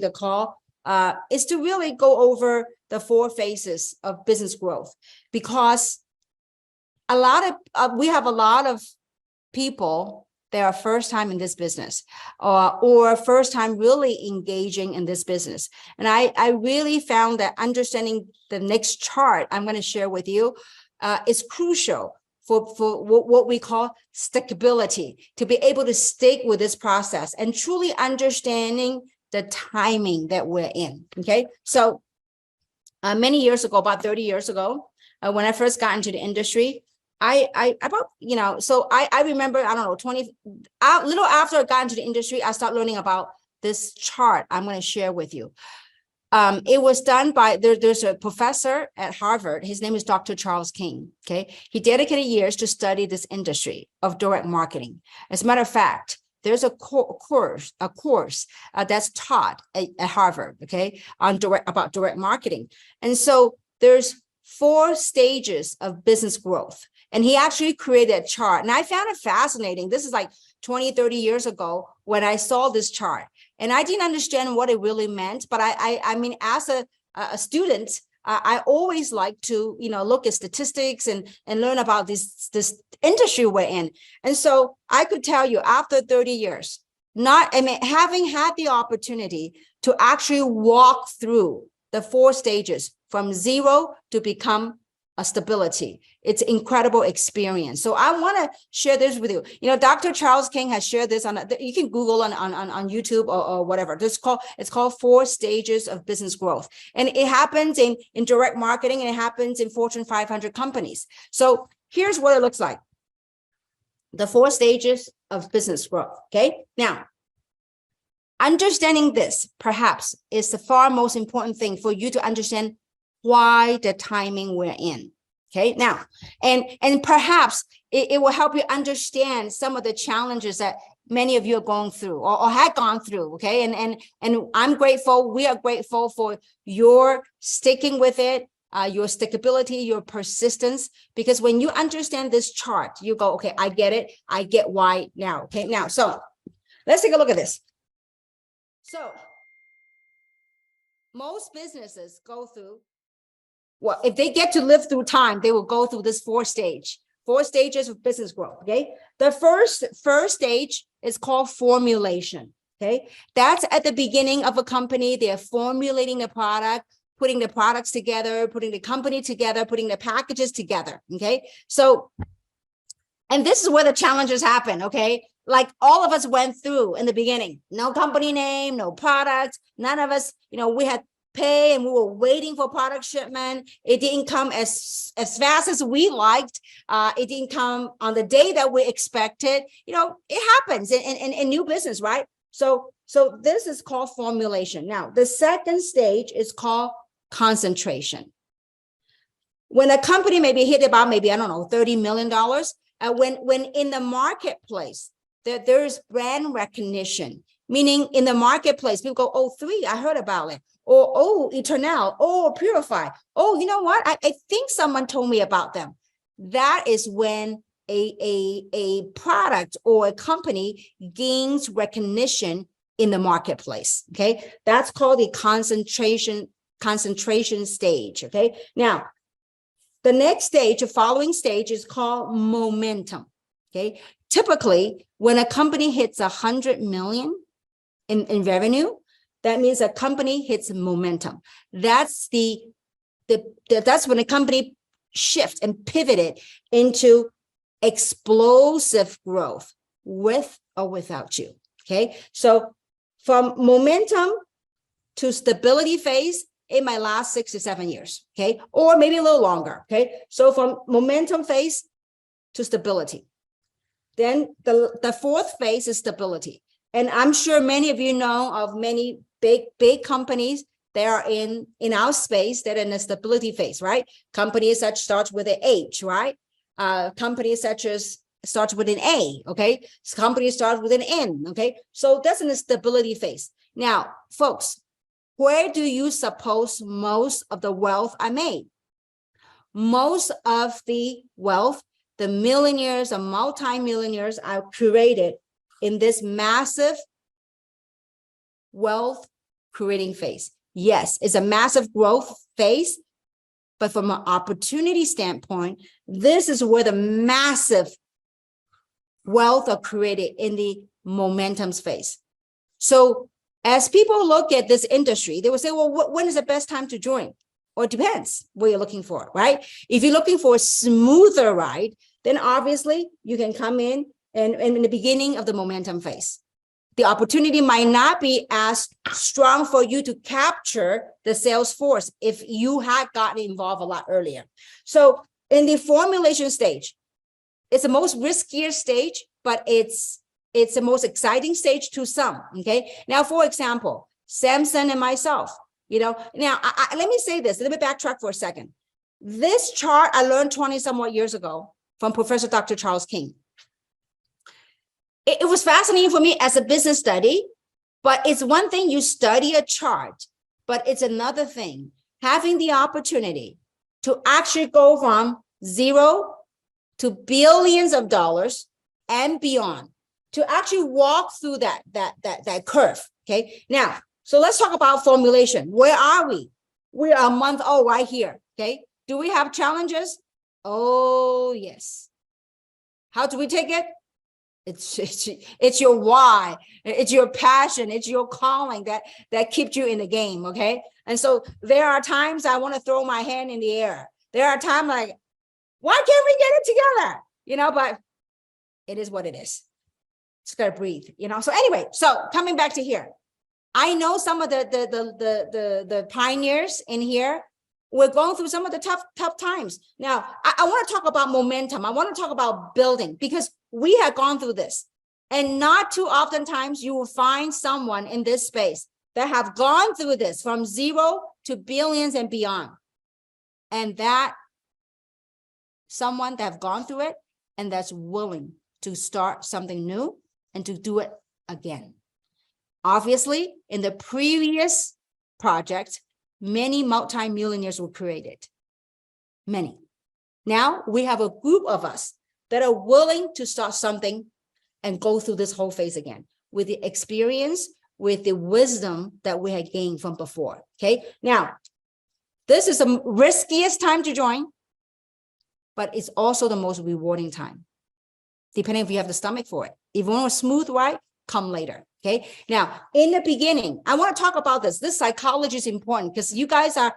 the call is to really go over the 4 phases of business growth, because we have a lot of people that are first time in this business or first time really engaging in this business. And I really found that understanding the next chart I'm going to share with you is crucial for what we call stickability, to be able to stick with this process and truly understanding the timing that we're in. Okay, so many years ago, about 30 years ago, when I first got into the industry, I remember, I don't know, a little after I got into the industry, I started learning about this chart I'm going to share with you. It was done by, there's a professor at Harvard. His name is Dr. Charles King. Okay, he dedicated years to study this industry of direct marketing. As a matter of fact, there's a course that's taught at Harvard, okay, about direct marketing. And so there's 4 stages of business growth. And he actually created a chart. And I found it fascinating. This is like 20, 30 years ago when I saw this chart. And I didn't understand what it really meant. But I mean, as a student, I always like to, look at statistics and learn about this industry we're in. And so I could tell you, after 30 years, having had the opportunity to actually walk through the 4 stages from 0 to become a stability, it's incredible experience. So I want to share this with you. Dr. Charles King has shared this you can Google on YouTube or whatever. It's called 4 stages of business growth. And it happens in direct marketing, and it happens in Fortune 500 companies. So here's what it looks like. The 4 stages of business growth. Okay. Now, understanding this perhaps is the far most important thing for you to understand why the timing we're in. Okay, now, and perhaps it will help you understand some of the challenges that many of you are going through or had gone through. Okay, and I'm grateful, we are grateful for your sticking with it, your stickability, your persistence, because when you understand this chart, you go, okay, I get it, I get why now. Okay, now, so let's take a look at this. So most businesses go through, well, if they get to live through time, they will go through this 4 stages of business growth. Okay, the first stage is called formulation. Okay, that's at the beginning of a company. They're formulating the product, putting the products together, putting the company together, putting the packages together. Okay, so, and this is where the challenges happen. Okay, like all of us went through in the beginning, no company name, no product, none of us, we had pay and we were waiting for product shipment. It didn't come as fast as we liked. It didn't come on the day that we expected. It happens in new business, right? So this is called formulation. Now, the second stage is called concentration. When a company maybe hit about $30 million, when in the marketplace, there's brand recognition, meaning in the marketplace, people go, oh, 3, I heard about it. Or, oh, Eternal, oh, Purify. Oh, you know what? I think someone told me about them. That is when a product or a company gains recognition in the marketplace. Okay, that's called the concentration stage. Okay, now the next stage, the following stage is called momentum. Okay, typically when a company hits 100 million in revenue, that means a company hits momentum. That's that's when a company shifts and pivoted into explosive growth with or without you. Okay, so from momentum to stability phase, it might last 6 to 7 years. Okay, or maybe a little longer. Okay, so from momentum phase to stability. Then the 4th phase is stability. And I'm sure many of you know of many big companies that are in our space that are in the stability phase, right? Companies that start with an H, right? Companies such as starts with an A, okay? Companies start with an N, okay? So that's in the stability phase. Now, folks, where do you suppose most of the wealth are made? Most of the wealth, the millionaires and multi-millionaires are created in this massive wealth creating phase. Yes, it's a massive growth phase, but from an opportunity standpoint, this is where the massive wealth are created in the momentum phase. So as people look at this industry, they will say, well, when is the best time to join? Or it depends what you're looking for, right? If you're looking for a smoother ride, then obviously you can come in and in the beginning of the momentum phase. The opportunity might not be as strong for you to capture the sales force if you had gotten involved a lot earlier. So in the formulation stage, it's the most riskier stage, but it's the most exciting stage to some, okay? Now, for example, Samson and myself, now let me say this, let me backtrack for a second. This chart I learned 20 somewhat years ago from Professor Dr. Charles King. It was fascinating for me as a business study, but it's one thing you study a chart, but it's another thing having the opportunity to actually go from zero to billions of dollars and beyond, to actually walk through that curve. Okay. Now, so let's talk about formulation. Where are we? We are a month old right here. Okay. Do we have challenges? Oh, yes. How do we take it? It's your why, it's your passion, it's your calling that keeps you in the game, okay? And so there are times I want to throw my hand in the air. There are times like, why can't we get it together? But it is what it is. Just gotta breathe, So anyway, so coming back to here, I know some of the pioneers in here. We're going through some of the tough times. Now, I want to talk about momentum. I want to talk about building because we have gone through this. And not too oftentimes you will find someone in this space that have gone through this from zero to billions and beyond. And that someone that have gone through it and that's willing to start something new and to do it again. Obviously, in the previous project, many multi-millionaires were created. Many. Now we have a group of us that are willing to start something and go through this whole phase again with the experience, with the wisdom that we had gained from before. Okay. Now, this is the riskiest time to join, but it's also the most rewarding time, depending if you have the stomach for it. If you want a smooth ride, come later. Okay. Now, in the beginning, I want to talk about this. This psychology is important because you guys are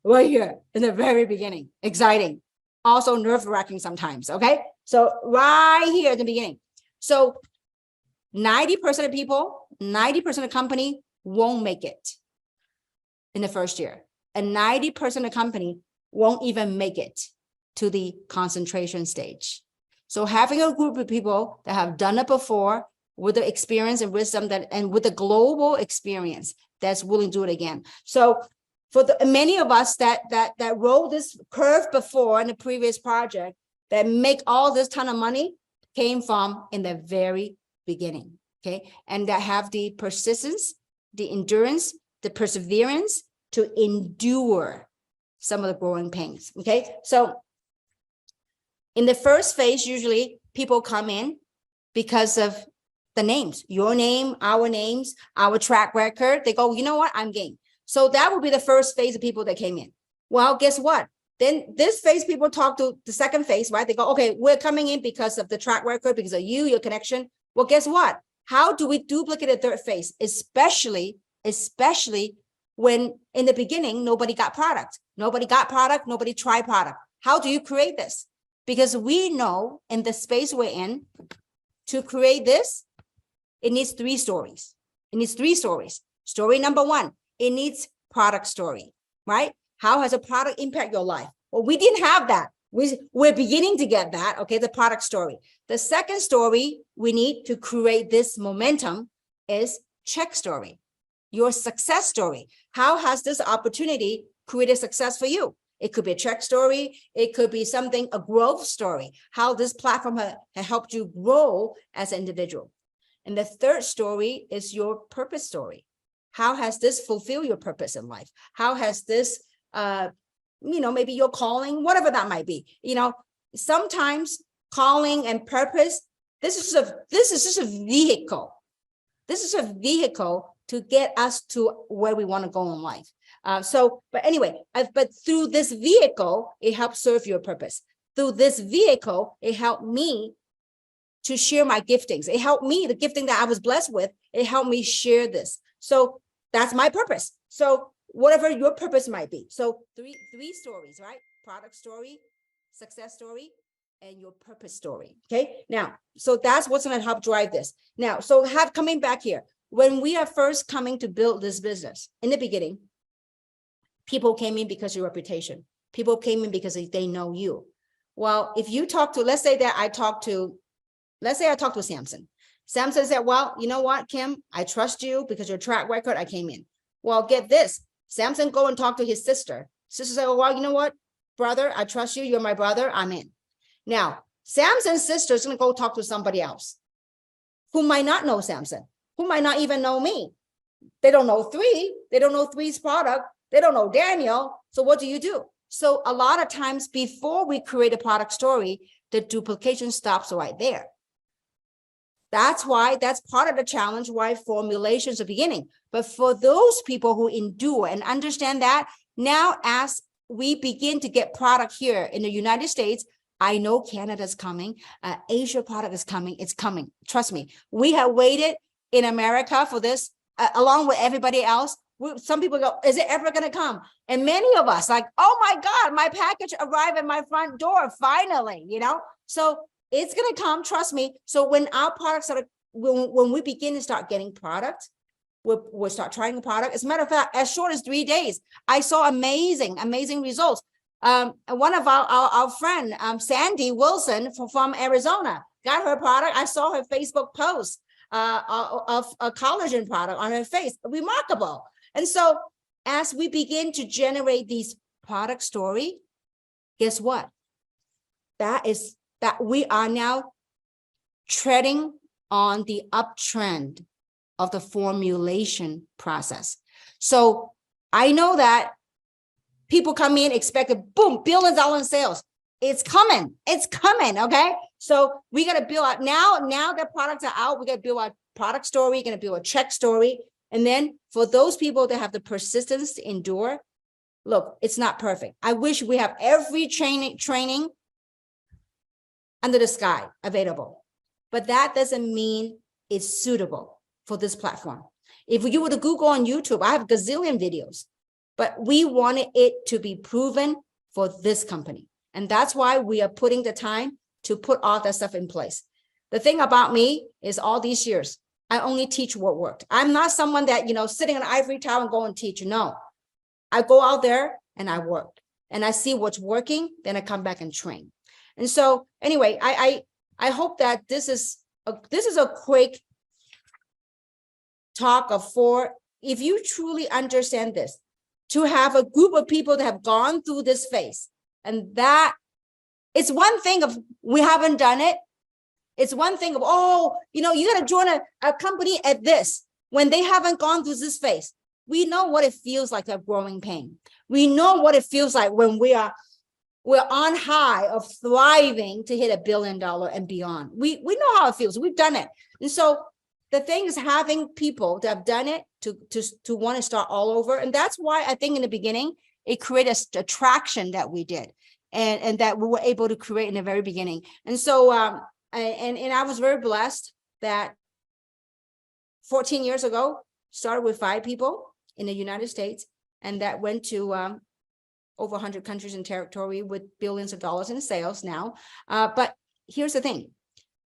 right here in the very beginning. Exciting. Also nerve-wracking sometimes. Okay. So right here at the beginning. So 90% of people, 90% of company won't make it in the first year. And 90% of company won't even make it to the concentration stage. So having a group of people that have done it before with the experience and wisdom and with the global experience that's willing to do it again. So for many of us that rode this curve before in the previous project that make all this ton of money came from in the very beginning, okay? And that have the persistence, the endurance, the perseverance to endure some of the growing pains, okay? So in the first phase, usually people come in because of the names, your name, our names, our track record. They go, you know what, I'm game. So that would be the first phase of people that came in. Well, guess what? Then this phase, people talk to the second phase, right? They go, okay, we're coming in because of the track record, because of you, your connection. Well, guess what? How do we duplicate a third phase? Especially when in the beginning, nobody got product. Nobody got product, nobody tried product. How do you create this? Because we know in the space we're in, to create this, it needs 3 stories. It needs 3 stories. Story number 1, it needs product story, right? How has a product impact your life? Well, we didn't have that. We're beginning to get that, okay, the product story. The second story we need to create this momentum is check story, your success story. How has this opportunity created success for you? It could be a check story. It could be something, a growth story, how this platform has helped you grow as an individual. And the third story is your purpose story. How has this fulfilled your purpose in life? How has this, maybe your calling, whatever that might be. Sometimes calling and purpose, this is just a vehicle. This is a vehicle to get us to where we want to go in life. But anyway, but through this vehicle, it helps serve your purpose. Through this vehicle, it helped me to share my giftings. It helped me, the gifting that I was blessed with, it helped me share this. So that's my purpose. So whatever your purpose might be. So three stories, right? Product story, success story, and your purpose story. Okay. Now, so that's what's going to help drive this. Now, so coming back here, when we are first coming to build this business in the beginning, people came in because of your reputation. People came in because they know you. Well, if you talk to, let's say I talk to Samson. Samson said, well, you know what, Kim, I trust you because your track record, I came in. Well, get this. Samson go and talk to his sister. Sister said, well, you know what, brother, I trust you. You're my brother. I'm in. Now, Samson's sister is going to go talk to somebody else who might not know Samson, who might not even know me. They don't know Three. They don't know Three's product. They don't know Daniel. So what do? So a lot of times before we create a product story, the duplication stops right there. That's part of the challenge, why formulations are beginning. But for those people who endure and understand that, now as we begin to get product here in the United States, I know Canada's coming, Asia product is coming, it's coming. Trust me, we have waited in America for this, along with everybody else. Some people go, is it ever going to come? And many of us like, oh my God, my package arrived at my front door, finally, So it's going to come, trust me. So when our products when we begin to start getting product, we'll start trying the product. As a matter of fact, as short as 3 days, I saw amazing results. One of our friend, Sandy Wilson from Arizona, got her product. I saw her Facebook post of a collagen product on her face. Remarkable. And so as we begin to generate these product story, guess what? That we are now treading on the uptrend of the formulation process. So I know that people come in, expect a boom, billions of dollars in sales. It's coming, okay? So we got to build out, now that products are out, we got to build our product story, going to build a check story. And then for those people that have the persistence to endure, look, it's not perfect. I wish we have every training under the sky available, but that doesn't mean it's suitable for this platform. If you were to Google on YouTube, I have a gazillion videos, but we wanted it to be proven for this company. And that's why we are putting the time to put all that stuff in place. The thing about me is all these years, I only teach what worked. I'm not someone that, sitting in an ivory tower and go and teach. No, I go out there and I work and I see what's working. Then I come back and train. And so anyway, I hope that this is a quick talk of if you truly understand this, to have a group of people that have gone through this phase, and that it's one thing of we haven't done it. It's one thing of, you got to join a company at this when they haven't gone through this phase. We know what it feels like to have growing pain. We know what it feels like when we're on high of thriving to hit $1 billion and beyond. We know how it feels. We've done it. And so the thing is having people that have done it to want to start all over. And that's why I think in the beginning, it created a traction that we did and that we were able to create in the very beginning. And so, and I was very blessed that 14 years ago, started with 5 people in the United States, and that went to over 100 countries and territory with billions of dollars in sales now. But here's the thing.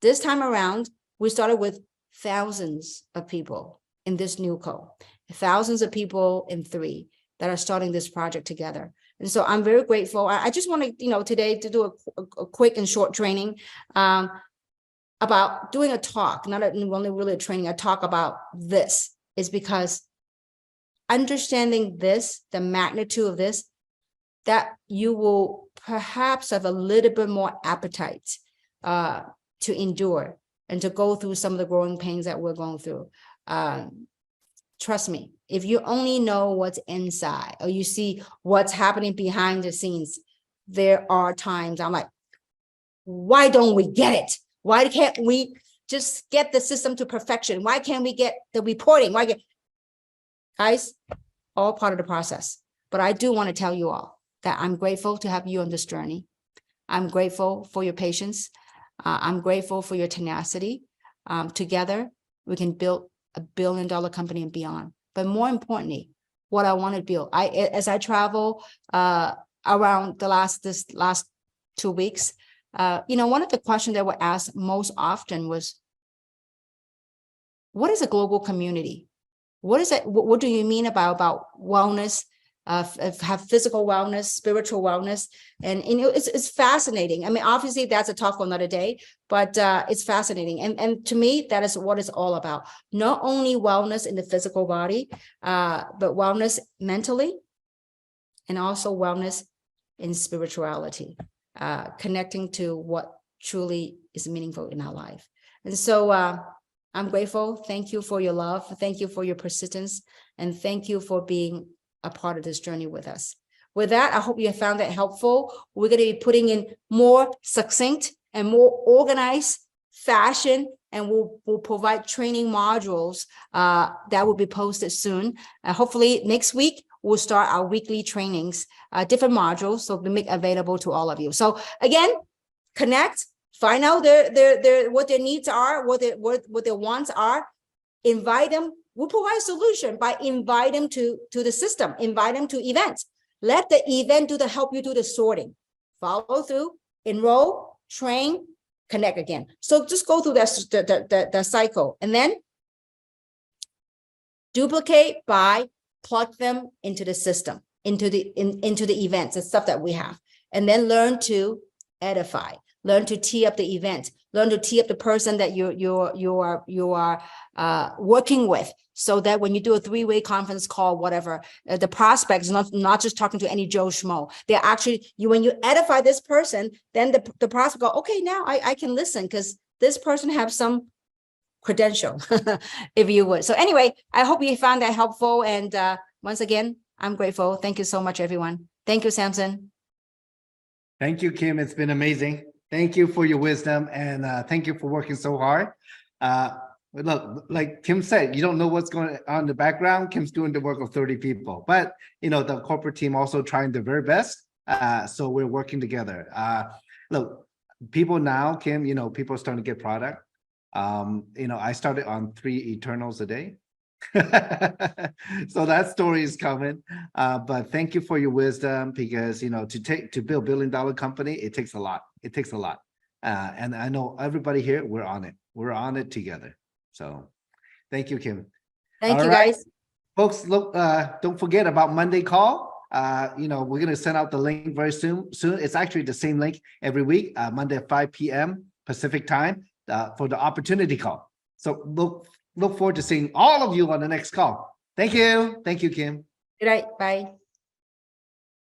This time around, we started with thousands of people in this new co, thousands of people in 3 that are starting this project together. And so I'm very grateful. I just want to, today to do a quick and short training about doing a talk, not only really a training, a talk about this is because understanding this, the magnitude of this, that you will perhaps have a little bit more appetite to endure and to go through some of the growing pains that we're going through. Trust me, if you only know what's inside or you see what's happening behind the scenes, there are times I'm like, why don't we get it? Why can't we just get the system to perfection? Why can't we get the reporting? Guys, all part of the process. But I do want to tell you all that I'm grateful to have you on this journey. I'm grateful for your patience. I'm grateful for your tenacity. Together, we can build a billion-dollar company and beyond. But more importantly, what I want to build, as I travel around this last 2 weeks, one of the questions that were asked most often was, what is a global community? What is it? What do you mean about wellness? Have physical wellness, spiritual wellness, and it's fascinating. I mean, obviously that's a talk for another day, but it's fascinating. And to me, that is what it's all about. Not only wellness in the physical body, but wellness mentally, and also wellness in spirituality, connecting to what truly is meaningful in our life. And so I'm grateful. Thank you for your love. Thank you for your persistence. And thank you for being a part of this journey with us. With that, I hope you have found that helpful. We're going to be putting in more succinct and more organized fashion, and we'll provide training modules that will be posted soon. Hopefully next week, we'll start our weekly trainings, different modules, so we make available to all of you. So again, connect, find out what their needs are, what their wants are, invite them. We'll provide solution by invite them to the system, invite them to events. Let the event help you do the sorting. Follow through, enroll, train, connect again. So just go through the cycle, and then duplicate by plug them into the system, into the events and stuff that we have, and then learn to edify. Learn to tee up the event. Learn to tee up the person that you are working with, so that when you do a 3-way conference call, whatever, the prospect is not just talking to any Joe Schmo. They're actually when you edify this person, then the prospect go, okay, now I can listen because this person have some credential, if you would. So anyway, I hope you found that helpful. And once again, I'm grateful. Thank you so much, everyone. Thank you, Samson. Thank you, Kim. It's been amazing. Thank you for your wisdom, and thank you for working so hard. Look, like Kim said, you don't know what's going on in the background. Kim's doing the work of 30 people, but the corporate team also trying their very best. So we're working together. Look, people now, Kim, people are starting to get product. I started on 3 Eternals a day. So that story is coming. But thank you for your wisdom, because to build $1 billion company, it takes a lot. It takes a lot. And I know everybody here, we're on it. We're on it together. So thank you, Kim. Thank you, guys. Folks, look, don't forget about Monday call. We're gonna send out the link very soon. It's actually the same link every week, Monday at 5 p.m. Pacific time, for the opportunity call. So look forward to seeing all of you on the next call. Thank you. Thank you, Kim. Good night. Bye.